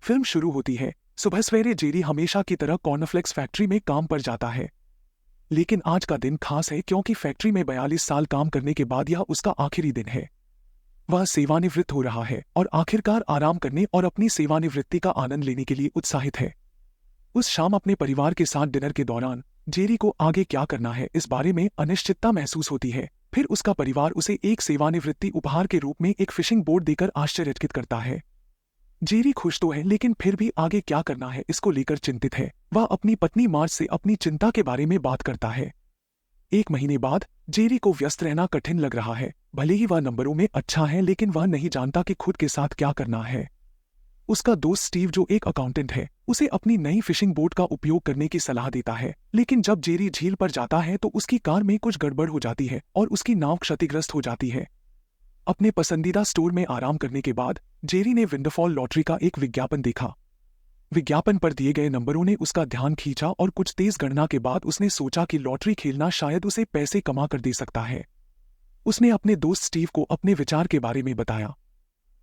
Film शुरू होती है। सुबह सवेरे जेरी हमेशा की तरह कॉर्नफ्लेक्स फैक्ट्री में काम पर जाता है। लेकिन आज का दिन खास है क्योंकि फैक्ट्री में 42 साल काम करने के बाद यह उसका आखिरी दिन है। वह सेवानिवृत्त हो रहा है और आखिरकार आराम करने और अपनी सेवानिवृत्ति का आनंद लेने के लिए उत्साहित है। उस शाम अपने परिवार के साथ डिनर के दौरान जेरी को आगे क्या करना है इस बारे में अनिश्चितता महसूस होती है। फिर उसका परिवार उसे एक सेवानिवृत्ति उपहार के रूप में एक फिशिंग बोट देकर आश्चर्यचकित करता है। जेरी खुश तो है लेकिन फिर भी आगे क्या करना है इसको लेकर चिंतित है। वह अपनी पत्नी मार्ज से अपनी चिंता के बारे में बात करता है। 1 महीने बाद जेरी को व्यस्त रहना कठिन लग रहा है। भले ही वह नंबरों में अच्छा है लेकिन वह नहीं जानता कि खुद के साथ क्या करना है। उसका दोस्त स्टीव जो एक अकाउंटेंट है उसे अपनी नई फिशिंग बोट का उपयोग करने की सलाह देता है। लेकिन जब जेरी झील पर जाता है तो उसकी कार में कुछ गड़बड़ हो जाती है और उसकी नाव क्षतिग्रस्त हो जाती है। अपने पसंदीदा स्टोर में आराम करने के बाद जेरी ने विंडफॉल लॉटरी का एक विज्ञापन देखा। विज्ञापन पर दिए गए नंबरों ने उसका ध्यान खींचा और कुछ तेज गणना के बाद उसने सोचा कि लॉटरी खेलना शायद उसे पैसे कमा कर दे सकता है। उसने अपने दोस्त स्टीव को अपने विचार के बारे में बताया।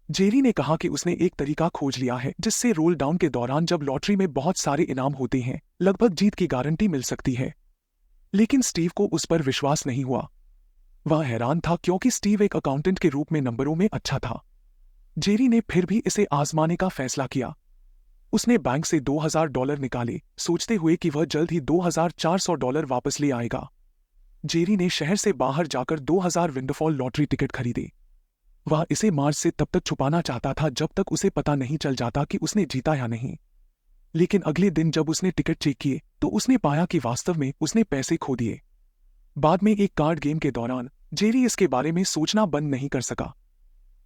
जेरी ने कहा कि उसने एक तरीका खोज लिया है जिससे रोल डाउन के दौरान जब लॉटरी में बहुत सारे इनाम होते हैं लगभग जीत की गारंटी मिल सकती है। लेकिन स्टीव को उस पर विश्वास नहीं हुआ। वह हैरान था क्योंकि स्टीव एक अकाउंटेंट के रूप में नंबरों में अच्छा था। जेरी ने फिर भी इसे आजमाने का फैसला किया। उसने बैंक से $2000 निकाले सोचते हुए कि वह जल्द ही $2400 वापस ले आएगा। जेरी ने शहर से बाहर जाकर 2000 विंडफॉल लॉटरी टिकट खरीदे। वह इसे मार्च से तब तक छुपाना चाहता था जब तक उसे पता नहीं चल जाता कि उसने जीता या नहीं। लेकिन अगले दिन जब उसने टिकट चेक किए तो उसने पाया कि वास्तव में उसने पैसे खो दिए। बाद में एक कार्ड गेम के दौरान जेरी इसके बारे में सोचना बंद नहीं कर सका।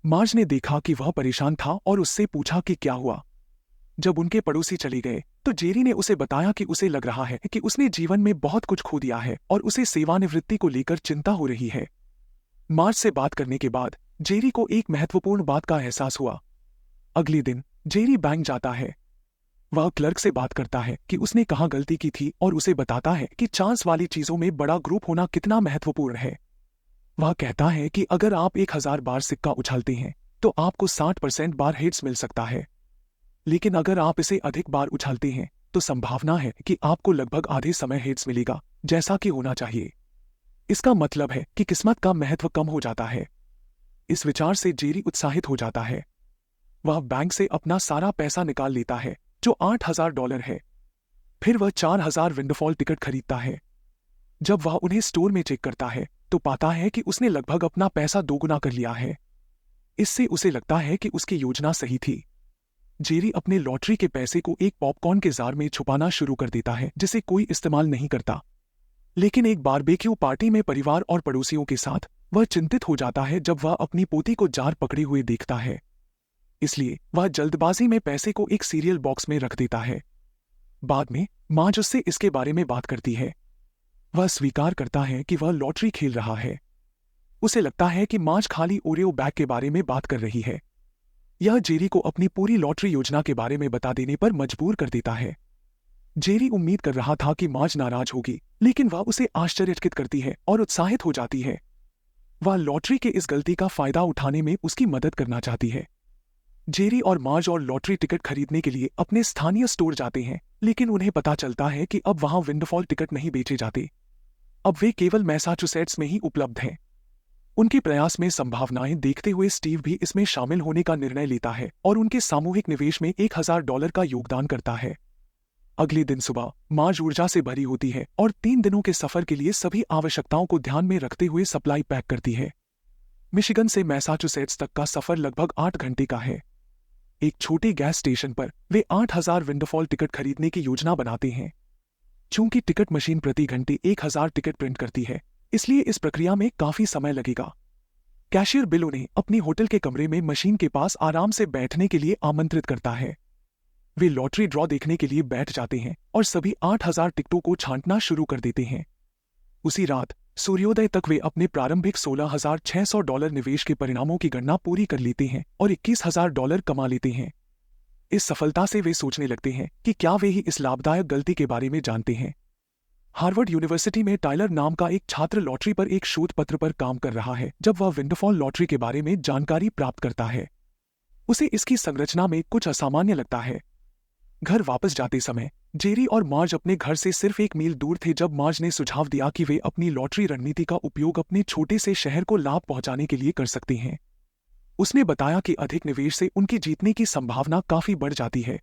मार्ज ने देखा कि वह परेशान था और उससे पूछा कि क्या हुआ। जब उनके पड़ोसी चले गए तो जेरी ने उसे बताया कि उसे लग रहा है कि उसने जीवन में बहुत कुछ खो दिया है और उसे सेवानिवृत्ति को लेकर चिंता हो रही है। मार्ज से बात करने के बाद जेरी को एक महत्वपूर्ण बात का एहसास हुआ। अगले दिन जेरी बैंक जाता है। वह क्लर्क से बात करता है कि उसने कहाँ गलती की थी और उसे बताता है कि चांस वाली चीजों में बड़ा ग्रुप होना कितना महत्वपूर्ण है। वह कहता है कि अगर आप 1000 बार सिक्का उछालते हैं तो आपको 60% बार हेड्स मिल सकता है। लेकिन अगर आप इसे अधिक बार उछालते हैं तो संभावना है कि आपको लगभग आधे समय हेड्स मिलेगा जैसा कि होना चाहिए। इसका मतलब है कि किस्मत का महत्व कम हो जाता है। इस विचार से जेरी उत्साहित हो जाता है। वह बैंक से अपना सारा पैसा निकाल लेता है जो $8000 है। फिर वह 4000 विंडफॉल टिकट खरीदता है। जब वह उन्हें स्टोर में चेक करता है तो पाता है कि उसने लगभग अपना पैसा दोगुना कर लिया है। इससे उसे लगता है कि उसकी योजना सही थी। जेरी अपने लॉटरी के पैसे को एक पॉपकॉर्न के जार में छुपाना शुरू कर देता है जिसे कोई इस्तेमाल नहीं करता। लेकिन एक बारबेक्यू पार्टी में परिवार और पड़ोसियों के साथ वह चिंतित हो जाता है जब वह अपनी पोती को जार पकड़े हुए देखता है। इसलिए वह जल्दबाजी में पैसे को एक सीरियल बॉक्स में रख देता है। बाद में मार्ज उससे इसके बारे में बात करती है। वह स्वीकार करता है कि वह लॉटरी खेल रहा है। उसे लगता है कि मार्ज खाली ओरियो बैग के बारे में बात कर रही है। यह जेरी को अपनी पूरी लॉटरी योजना के बारे में बता देने पर मजबूर कर देता है। जेरी उम्मीद कर रहा था कि मार्ज नाराज होगी लेकिन वह उसे आश्चर्यचकित करती है और उत्साहित हो जाती है। वह लॉटरी के इस गलती का फायदा उठाने में उसकी मदद करना चाहती है। जेरी और मार्ज और लॉटरी टिकट खरीदने के लिए अपने स्थानीय स्टोर जाते हैं लेकिन उन्हें पता चलता है कि अब वहां विंडफॉल टिकट नहीं बेचे जाते। अब वे केवल मैसाचुसेट्स में ही उपलब्ध हैं। उनके प्रयास में संभावनाएं देखते हुए स्टीव भी इसमें शामिल होने का निर्णय लेता है और उनके सामूहिक निवेश में $1000 का योगदान करता है। अगले दिन सुबह मार्ज ऊर्जा से भरी होती है और 3 दिनों के सफर के लिए सभी आवश्यकताओं को ध्यान में रखते हुए सप्लाई पैक करती है। मिशिगन से मैसाचुसेट्स तक का सफर लगभग 8 घंटे का है। एक छोटे गैस स्टेशन पर वे 8000 विंडफॉल टिकट खरीदने की योजना बनाते हैं। चूंकि टिकट मशीन प्रति घंटे 1000 टिकट प्रिंट करती है इसलिए इस प्रक्रिया में काफी समय लगेगा। कैशियर बिल उन्हें अपनी होटल के कमरे में मशीन के पास आराम से बैठने के लिए आमंत्रित करता है। वे लॉटरी ड्रॉ देखने के लिए बैठ जाते हैं और सभी 8000 टिकटों को छांटना शुरू कर देते हैं। उसी रात सूर्योदय तक वे अपने प्रारंभिक $16600 निवेश के परिणामों की गणना पूरी कर लेते हैं और $21000 कमा लेते हैं। इस सफलता से वे सोचने लगते हैं कि क्या वे ही इस लाभदायक गलती के बारे में जानते हैं। हार्वर्ड यूनिवर्सिटी में टाइलर नाम का एक छात्र लॉटरी पर एक शोध पत्र पर काम कर रहा है जब वह विंडफॉल लॉटरी के बारे में जानकारी प्राप्त करता है। उसे इसकी संरचना में कुछ असामान्य लगता है। घर वापस जाते समय जेरी और मार्ज अपने घर से सिर्फ 1 मील दूर थे जब मार्ज ने सुझाव दिया कि वे अपनी लॉटरी रणनीति का उपयोग अपने छोटे से शहर को लाभ पहुंचाने के लिए कर सकती हैं। उसने बताया कि अधिक निवेश से उनकी जीतने की संभावना काफी बढ़ जाती है।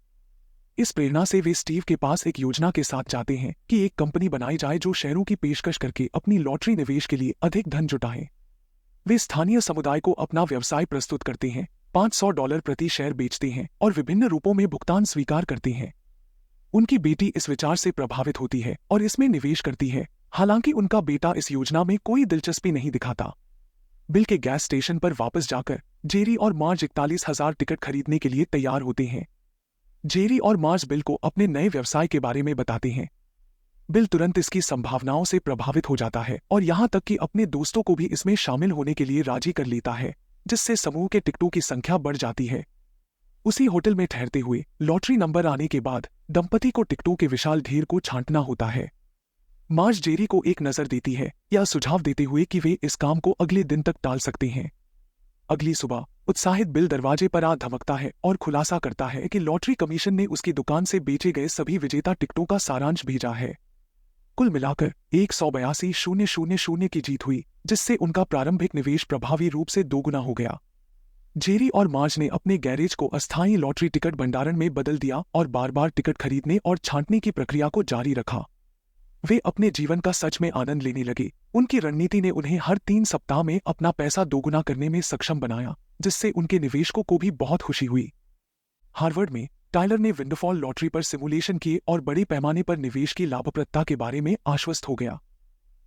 इस प्रेरणा से वे स्टीव के पास एक योजना के साथ जाते हैं कि एक कंपनी बनाई जाए जो शहरों की पेशकश करके अपनी लॉटरी निवेश के लिए अधिक धन जुटाए। वे स्थानीय समुदाय को अपना व्यवसाय प्रस्तुत करते हैं, $500 प्रति शेयर बेचते हैं और विभिन्न रूपों में भुगतान स्वीकार करते हैं। उनकी बेटी इस विचार से प्रभावित होती है और इसमें निवेश करती है, हालांकि उनका बेटा इस योजना में कोई दिलचस्पी नहीं दिखाता। बिल के गैस स्टेशन पर वापस जाकर जेरी और मार्ज 41,000 टिकट खरीदने के लिए तैयार होते हैं। जेरी और मार्ज बिल को अपने नए व्यवसाय के बारे में बताते हैं। बिल तुरंत इसकी संभावनाओं से प्रभावित हो जाता है और यहां तक कि अपने दोस्तों को भी इसमें शामिल होने के लिए राजी कर लेता है, जिससे समूह के टिकटों की संख्या बढ़ जाती है। उसी होटल में ठहरते हुए लॉटरी नंबर आने के बाद दंपति को टिकटों के विशाल ढेर को छांटना होता है। मार्ज जेरी को एक नजर देती है, या सुझाव देते हुए कि वे इस काम को अगले दिन तक टाल सकते हैं। अगली सुबह उत्साहित बिल दरवाजे पर आ धमकता है और खुलासा करता है कि लॉटरी कमीशन ने उसकी दुकान से बेचे गए सभी विजेता टिकटों का सारांश भेजा है। कुल मिलाकर 182,000 की जीत हुई, जिससे उनका प्रारंभिक निवेश प्रभावी रूप से दोगुना हो गया। जेरी और मार्ज ने अपने गैरेज को अस्थायी लॉटरी टिकट भंडारण में बदल दिया और बार बार टिकट खरीदने और छांटने की प्रक्रिया को जारी रखा। वे अपने जीवन का सच में आनंद लेने लगे। उनकी रणनीति ने उन्हें हर 3 सप्ताह में अपना पैसा दोगुना करने में सक्षम बनाया, जिससे उनके निवेशकों को भी बहुत खुशी हुई। हार्वर्ड में टायलर ने विंडफॉल लॉटरी पर सिमुलेशन किए और बड़े पैमाने पर निवेश की लाभप्रदता के बारे में आश्वस्त हो गया।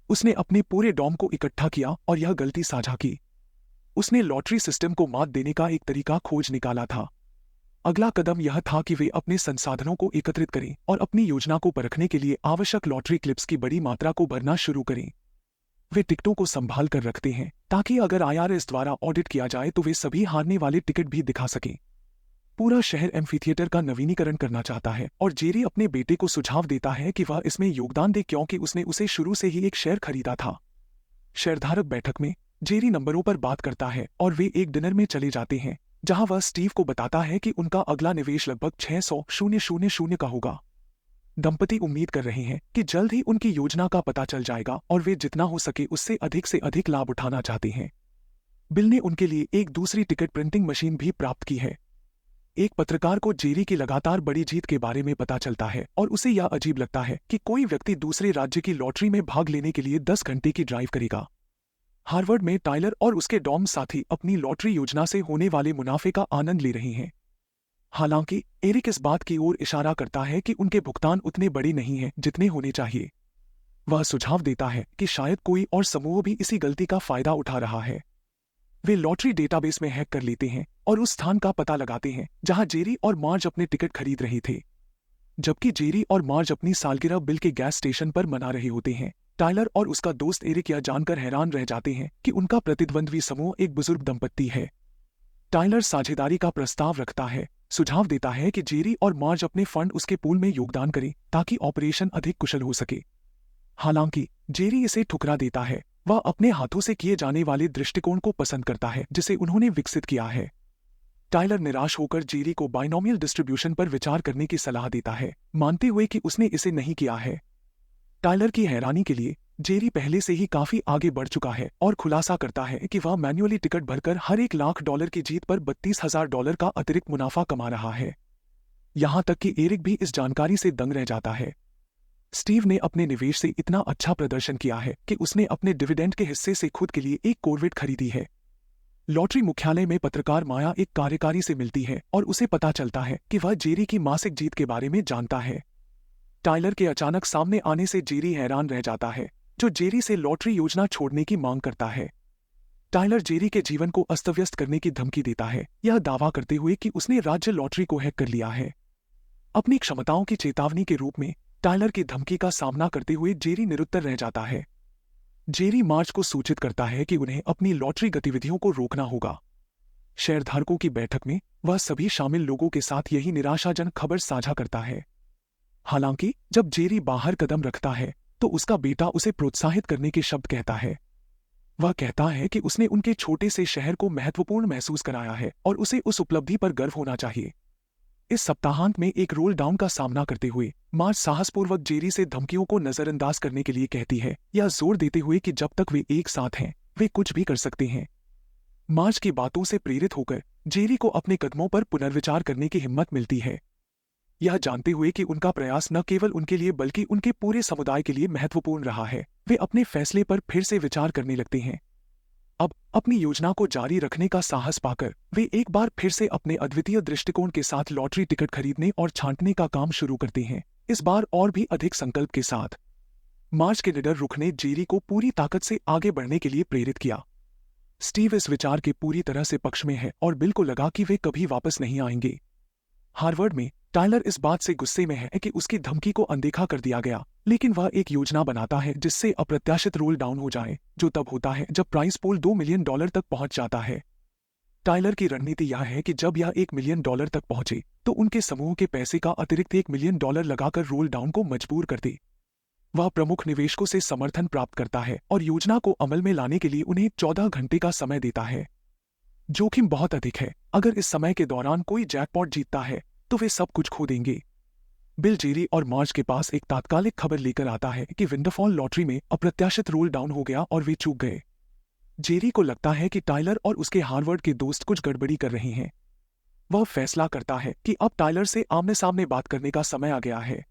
उसने अपने पूरे डॉम को इकट्ठा किया और यह गलती साझा की। उसने लॉटरी सिस्टम को मात देने का एक तरीका खोज निकाला था। अगला कदम यह था कि वे अपने संसाधनों को एकत्रित करें और अपनी योजना को परखने के लिए आवश्यक लॉटरी क्लिप्स की बड़ी मात्रा को भरना शुरू करें। वे टिकटों को संभाल कर रखते हैं ताकि अगर IRS द्वारा ऑडिट किया जाए तो वे सभी हारने वाले टिकट भी दिखा सकें। पूरा शहर एम्फीथिएटर का नवीनीकरण करना चाहता है और जेरी अपने बेटे को सुझाव देता है कि वह इसमें योगदान दे क्योंकि उसने उसे शुरू से ही एक शेयर खरीदा था। शेयरधारक बैठक में जेरी नंबरों पर बात करता है और वे एक डिनर में चले जाते हैं, जहां वह स्टीव को बताता है कि उनका अगला निवेश लगभग 600,000 का होगा। दंपति उम्मीद कर रहे हैं कि जल्द ही उनकी योजना का पता चल जाएगा और वे जितना हो सके उससे अधिक से अधिक लाभ उठाना चाहते हैं। बिल ने उनके लिए एक दूसरी टिकट प्रिंटिंग मशीन भी प्राप्त की है। एक पत्रकार को जेरी की लगातार बड़ी जीत के बारे में पता चलता है और उसे यह अजीब लगता है कि कोई व्यक्ति दूसरे राज्य की लॉटरी में भाग लेने के लिए 10 घंटे की ड्राइव करेगा। हार्वर्ड में टायलर और उसके डॉम साथी अपनी लॉटरी योजना से होने वाले मुनाफे का आनंद ले रहे हैं। हालांकि एरिक इस बात की ओर इशारा करता है कि उनके भुगतान उतने बड़े नहीं हैं जितने होने चाहिए। वह सुझाव देता है कि शायद कोई और समूह भी इसी गलती का फायदा उठा रहा है। वे लॉटरी डेटाबेस में हैक कर लेते हैं और उस स्थान का पता लगाते हैं जहां जेरी और मार्ज अपने टिकट खरीद रहे थे। जबकि जेरी और मार्ज अपनी सालगिरह बिल के गैस स्टेशन पर मना रहे होते हैं, टायलर और उसका दोस्त एरिक यह जानकर हैरान रह जाते हैं कि उनका प्रतिद्वंद्वी समूह एक बुजुर्ग दंपत्ति है। टायलर साझेदारी का प्रस्ताव रखता है, सुझाव देता है कि जेरी और मार्ज अपने फंड उसके पूल में योगदान करें ताकि ऑपरेशन अधिक कुशल हो सके। हालांकि जेरी इसे ठुकरा देता है। वह अपने हाथों से किए जाने वाले दृष्टिकोण को पसंद करता है जिसे उन्होंने विकसित किया है। टायलर निराश होकर जेरी को बाइनोमियल डिस्ट्रीब्यूशन पर विचार करने की सलाह देता है, मानते हुए कि उसने इसे नहीं किया है। टायलर की हैरानी के लिए जेरी पहले से ही काफी आगे बढ़ चुका है और खुलासा करता है कि वह मैन्युअली टिकट भरकर हर $1,00,000 की जीत पर $32,000 का अतिरिक्त मुनाफा कमा रहा है। यहां तक कि एरिक भी इस जानकारी से दंग रह जाता है। स्टीव ने अपने निवेश से इतना अच्छा प्रदर्शन किया है कि उसने अपने डिविडेंड के हिस्से से खुद के लिए एक कोरवेट खरीदी है। लॉटरी मुख्यालय में पत्रकार माया एक कार्यकारी से मिलती है और उसे पता चलता है कि वह जेरी की मासिक जीत के बारे में जानता है। टायलर के अचानक सामने आने से जेरी हैरान रह जाता है, जो जेरी से लॉटरी योजना छोड़ने की मांग करता है। टायलर जेरी के जीवन को अस्तव्यस्त करने की धमकी देता है, यह दावा करते हुए कि उसने राज्य लॉटरी को हैक कर लिया है। अपनी क्षमताओं की चेतावनी के रूप में टायलर की धमकी का सामना करते हुए जेरी निरुत्तर रह जाता है। जेरी मार्ज को सूचित करता है कि उन्हें अपनी लॉटरी गतिविधियों को रोकना होगा। शेयरधारकों की बैठक में वह सभी शामिल लोगों के साथ यही निराशाजनक खबर साझा करता है। हालांकि जब जेरी बाहर कदम रखता है तो उसका बेटा उसे प्रोत्साहित करने के शब्द कहता है। वह कहता है कि उसने उनके छोटे से शहर को महत्वपूर्ण महसूस कराया है और उसे उस उपलब्धि पर गर्व होना चाहिए। इस सप्ताहांत में एक रोल डाउन का सामना करते हुए मार्ज साहसपूर्वक जेरी से धमकियों को नजरअंदाज करने के लिए कहती है, यह जोर देते हुए कि जब तक वे एक साथ हैं वे कुछ भी कर सकते हैं। मार्ज की बातों से प्रेरित होकर जेरी को अपने कदमों पर पुनर्विचार करने की हिम्मत मिलती है, यह जानते हुए कि उनका प्रयास न केवल उनके लिए बल्कि उनके पूरे समुदाय के लिए महत्वपूर्ण रहा है। वे अपने फैसले पर फिर से विचार करने लगते हैं। अब अपनी योजना को जारी रखने का साहस पाकर वे एक बार फिर से अपने अद्वितीय दृष्टिकोण के साथ लॉटरी टिकट खरीदने और छांटने का काम शुरू करते हैं, इस बार और भी अधिक संकल्प के साथ। मार्ज के निडर रुख ने जेरी को पूरी ताकत से आगे बढ़ने के लिए प्रेरित किया। स्टीव इस विचार के पूरी तरह से पक्ष में है और बिल को लगा कि वे कभी वापस नहीं आएंगे। हार्वर्ड में टाइलर इस बात से गुस्से में है कि उसकी धमकी को अनदेखा कर दिया गया, लेकिन वह एक योजना बनाता है जिससे अप्रत्याशित रोल डाउन हो जाए, जो तब होता है जब प्राइस पूल $2 मिलियन तक पहुंच जाता है। टाइलर की रणनीति यह है कि जब यह $1 मिलियन तक पहुंचे तो उनके समूह के पैसे का अतिरिक्त $1 मिलियन लगाकर रोल डाउन को मजबूर कर दे। वह प्रमुख निवेशकों से समर्थन प्राप्त करता है और योजना को अमल में लाने के लिए उन्हें 14 घंटे का समय देता है। जोखिम बहुत अधिक है, अगर इस समय के दौरान कोई जैकपॉट जीतता है तो वे सब कुछ खो देंगे। बिल जेरी और मार्ज के पास एक तात्कालिक खबर लेकर आता है कि विंडरफॉल लॉटरी में अप्रत्याशित रोल डाउन हो गया और वे चूक गए। जेरी को लगता है कि टाइलर और उसके हार्वर्ड के दोस्त कुछ गड़बड़ी कर रहे हैं। वह फैसला करता है कि अब टाइलर से आमने सामने बात करने का समय आ गया है।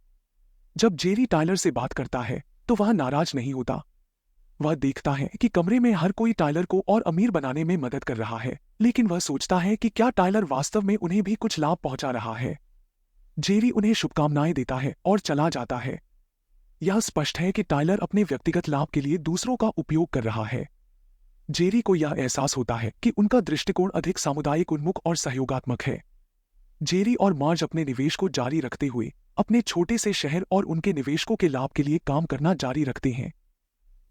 जब जेरी टाइलर से बात करता है तो वह नाराज नहीं होता। वह देखता है कि कमरे में हर कोई टाइलर को और अमीर बनाने में मदद कर रहा है, लेकिन वह सोचता है कि क्या टाइलर वास्तव में उन्हें भी कुछ लाभ पहुंचा रहा है। जेरी उन्हें शुभकामनाएं देता है और चला जाता है। यह स्पष्ट है कि टाइलर अपने व्यक्तिगत लाभ के लिए दूसरों का उपयोग कर रहा है। जेरी को यह एहसास होता है कि उनका दृष्टिकोण अधिक सामुदायिक उन्मुख और सहयोगात्मक है। जेरी और मार्ज अपने निवेश को जारी रखते हुए अपने छोटे से शहर और उनके निवेशकों के लाभ के लिए काम करना जारी रखते हैं।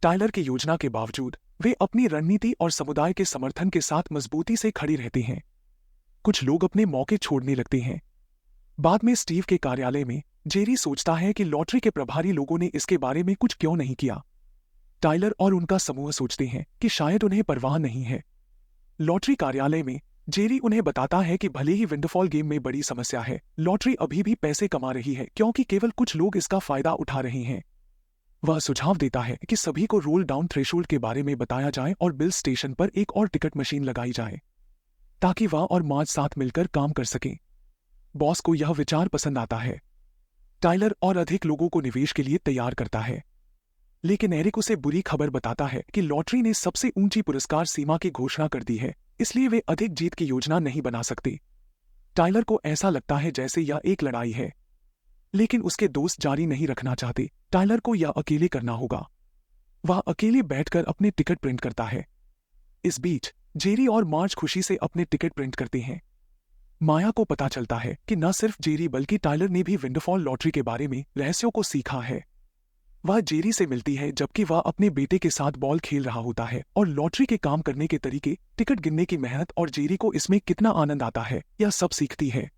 टाइलर की योजना के बावजूद वे अपनी रणनीति और समुदाय के समर्थन के साथ मजबूती से खड़ी रहते हैं। कुछ लोग अपने मौके छोड़ने लगते हैं। बाद में स्टीव के कार्यालय में जेरी सोचता है कि लॉटरी के प्रभारी लोगों ने इसके बारे में कुछ क्यों नहीं किया। टाइलर और उनका समूह सोचते हैं कि शायद उन्हें परवाह नहीं है। लॉटरी कार्यालय में जेरी उन्हें बताता है कि भले ही विंडरफॉल गेम में बड़ी समस्या है, लॉटरी अभी भी पैसे कमा रही है क्योंकि केवल कुछ लोग इसका फायदा उठा रहे हैं। वह सुझाव देता है कि सभी को रोल डाउन थ्रेशोल्ड के बारे में बताया जाए और बिल स्टेशन पर एक और टिकट मशीन लगाई जाए ताकि वह और मार्ज साथ मिलकर काम कर सकें। बॉस को यह विचार पसंद आता है। टाइलर और अधिक लोगों को निवेश के लिए तैयार करता है, लेकिन एरिक उसे बुरी खबर बताता है कि लॉटरी ने सबसे ऊंची पुरस्कार सीमा की घोषणा कर दी है, इसलिए वे अधिक जीत की योजना नहीं बना सकते। टाइलर को ऐसा लगता है जैसे यह एक लड़ाई है, लेकिन उसके दोस्त जारी नहीं रखना चाहते। टाइलर को यह अकेले करना होगा। वह अकेले बैठकर अपने टिकट प्रिंट करता है। इस बीच जेरी और मार्ज खुशी से अपने टिकट प्रिंट करते हैं। माया को पता चलता है कि न सिर्फ जेरी बल्कि टाइलर ने भी विंडरफॉल लॉटरी के बारे में रहस्यों को सीखा है। वह जेरी से मिलती है जबकि वह अपने बेटे के साथ बॉल खेल रहा होता है और लॉटरी के काम करने के तरीके, टिकट गिनने की मेहनत और जेरी को इसमें कितना आनंद आता है यह सब सीखती है।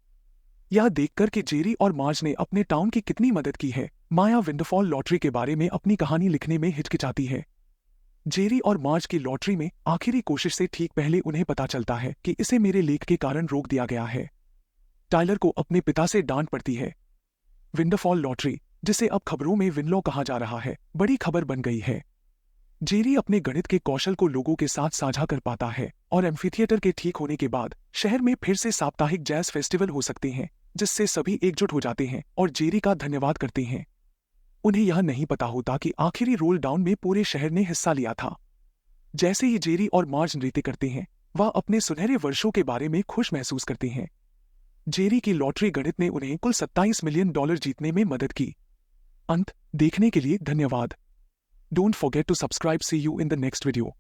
यह देखकर कि जेरी और मार्ज ने अपने टाउन की कितनी मदद की है, माया विंडरफॉल लॉटरी के बारे में अपनी कहानी लिखने में हिचकिचाती है। जेरी और मार्ज की लॉटरी में आखिरी कोशिश से ठीक पहले उन्हें पता चलता है कि इसे मेरे लेख के कारण रोक दिया गया है। टाइलर को अपने पिता से डांट पड़ती है। विंडरफॉल लॉटरी, जिसे अब खबरों में विनलॉ कहा जा रहा है, बड़ी खबर बन गई है। जेरी अपने गणित के कौशल को लोगों के साथ साझा कर पाता है और एम्फीथिएटर के ठीक होने के बाद शहर में फिर से साप्ताहिक जैज फेस्टिवल हो सकते हैं, जिससे सभी एकजुट हो जाते हैं और जेरी का धन्यवाद करते हैं। उन्हें यह नहीं पता होता कि आखिरी रोल डाउन में पूरे शहर ने हिस्सा लिया था। जैसे ही जेरी और मार्ज नृत्य करते हैं, वह अपने सुनहरे वर्षों के बारे में खुश महसूस करते हैं। जेरी की लॉटरी गणित ने उन्हें कुल $27 मिलियन जीतने में मदद की। अंत देखने के लिए धन्यवाद। Don't forget to subscribe. See you in the next video.